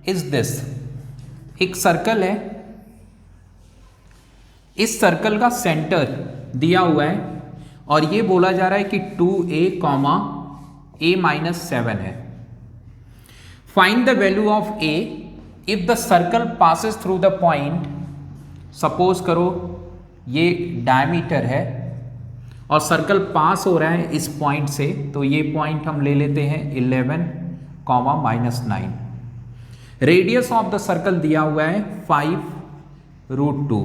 Is this, एक circle है, इस सर्कल का सेंटर दिया हुआ है और ये बोला जा रहा है कि 2a, a-7 है। Find the value of a if the circle passes through the point, suppose करो ये डायमीटर है और सर्कल पास हो रहा है इस पॉइंट से, तो ये पॉइंट हम ले लेते हैं 11, -9। रेडियस ऑफ द सर्कल दिया हुआ है 5√2,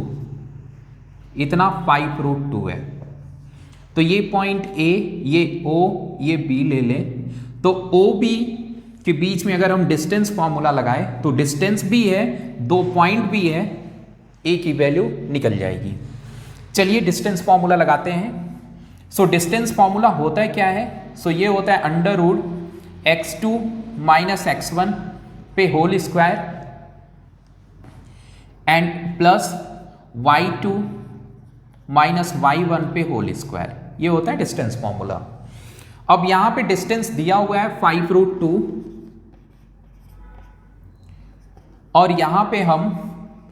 इतना 5√2 है। तो ये पॉइंट A, ये O, ये B ले लें, तो OB के बीच में अगर हम डिस्टेंस फॉर्मूला लगाएं तो डिस्टेंस भी है, 2 पॉइंट भी है, A की वैल्यू निकल जाएगी। चलिए डिस्टेंस फॉर्मूला लगाते हैं। सो डिस्टेंस फॉर्मूला होता है क्या है? सो ये होता है √x2 - x1 पे whole square and plus y2 - y1 पे होल स्क्वायर, ये होता है डिस्टेंस फॉर्मूला। अब यहां पे डिस्टेंस दिया हुआ है 5√2 और यहां पे हम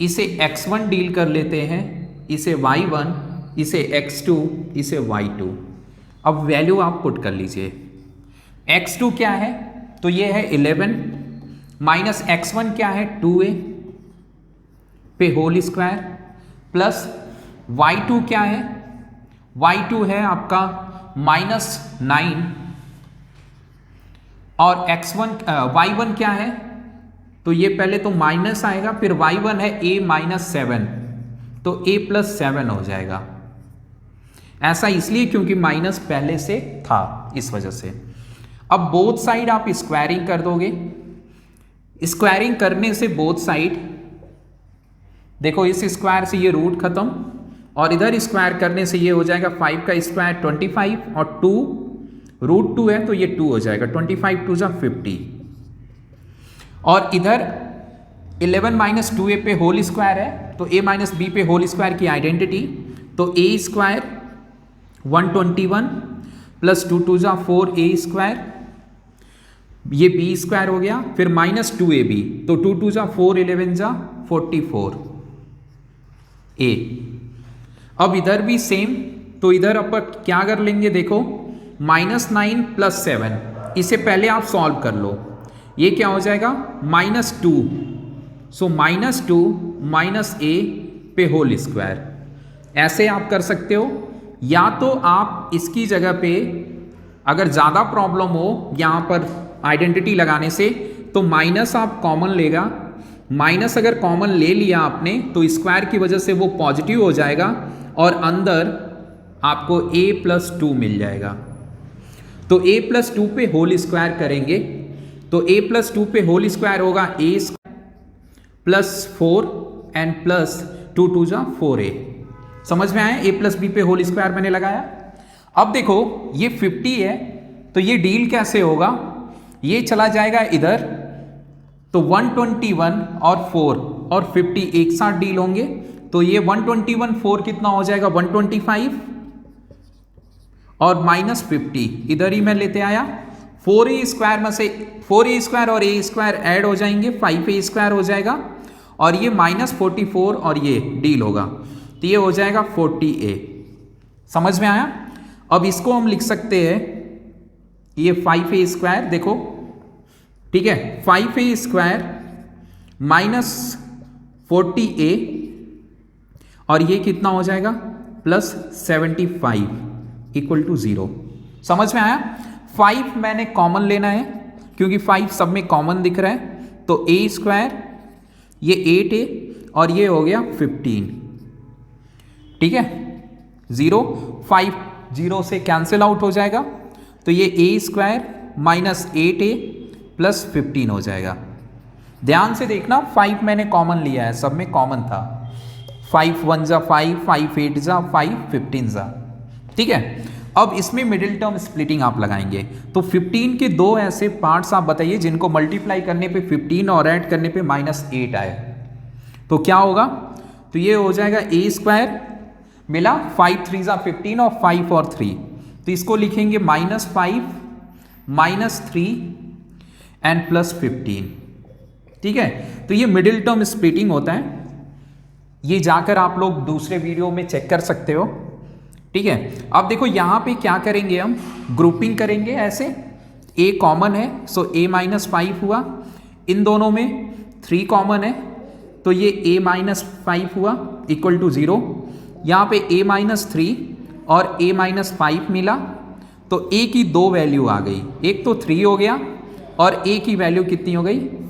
इसे x1 डील कर लेते हैं, इसे y1, इसे x2, इसे y2। अब वैल्यू आप पुट कर लीजिए। x2 क्या है? तो ये है 11 माइनस x1 क्या है? 2a पे होल स्क्वायर प्लस y2 क्या है? y2 है आपका -9 और y1 क्या है? तो ये पहले तो माइनस आएगा, फिर y1 है a-7, तो a+7 हो जाएगा। ऐसा इसलिए क्योंकि माइनस पहले से था, इस वजह से। अब बोथ साइड आप स्क्वायरिंग कर दोगे। स्क्वायरिंग करने से बोथ साइड, देखो इस स्क्वायर से ये रूट खत्म और इधर स्क्वायर करने से ये हो जाएगा 5 का स्क्वायर 25 और 2√2 है तो ये 2 हो जाएगा, 25 2 = 50 और इधर 11 - 2a पे होल स्क्वायर है तो a - b पे होल स्क्वायर की आइडेंटिटी, तो a² 121 प्लस 2 2 = 4a², ये b² हो गया, फिर -2ab, तो 2 2 = 4, 11 = 44 a। अब इधर भी सेम, तो इधर अपन क्या कर लेंगे, देखो -9 + 7, इसे पहले आप सॉल्व कर लो। ये क्या हो जाएगा? -2, सो -2 - a पे होल स्क्वायर। ऐसे आप कर सकते हो, या तो आप इसकी जगह पे अगर ज़्यादा प्रॉब्लम हो यहाँ पर आइडेंटिटी लगाने से, तो माइनस आप कॉमन लेगा, माइनस अगर कॉमन ले लिया आपने तो स्क्वायर की वजह से वो पॉजिटिव हो जाएगा और अंदर आपको a+2 मिल जाएगा। तो a+2 पे होल स्क्वायर करेंगे तो a+2 पे होल स्क्वायर होगा a² + 4 एंड प्लस 2 2 = 4a। समझ में आया? a + b पे होल स्क्वायर मैंने लगाया। अब देखो ये 50 है तो ये डील कैसे होगा? ये चला जाएगा इधर, तो 121 और 4 और 50 एक साथ डील होंगे, तो ये 121 4 कितना हो जाएगा? 125 और -50 इधर ही मैं लेते आया, 4a² में से 4a² और a² ऐड हो जाएंगे, 5a² हो जाएगा और ये -44 और ये डील होगा, तो ये हो जाएगा 40a। समझ में आया? अब इसको हम लिख सकते हैं, ये 5a², देखो ठीक है, 5a² - 40a और ये कितना हो जाएगा? +75 = 0। समझ में आया? 5 मैंने कॉमन लेना है क्योंकि 5 सब में कॉमन दिख रहा है, तो a², ये 8a और ये हो गया 15, ठीक है, 0 5 0 से कैंसिल आउट हो जाएगा, तो ये a² - 8a + 15 हो जाएगा। ध्यान से देखना, 5 मैंने कॉमन लिया है, सब में कॉमन था, 5 1 = 5, 5 8 = 5, 15 ज़ा, ठीक है। अब इसमें मिडिल टर्म स्प्लिटिंग आप लगाएंगे, तो 15 के दो ऐसे पार्ट्स आप बताइए जिनको मल्टीप्लाई करने पे 15 और ऐड करने पे -8 आए, तो क्या होगा? तो ये हो जाएगा a² मिला, 5 3 = 15 और 5 और 3, तो इसको लिखेंगे -5 - 3 एंड +15, ठीक है, तो ये मिडिल टर्म स्प्लिटिंग होता है, ये जाकर आप लोग दूसरे वीडियो में चेक कर सकते हो। ठीक है, अब देखो यहां पे क्या करेंगे, हम ग्रुपिंग करेंगे ऐसे, a कॉमन है सो a माइनस 5 हुआ, इन दोनों में 3 कॉमन है तो ये a माइनस 5 हुआ इक्वल टू 0, यहाँ पे a माइनस 3 और a माइनस 5 मिला, तो a की 2 वैल्यू आ गई, एक तो 3 हो गया और a की वैल्यू कितनी हो गई 5।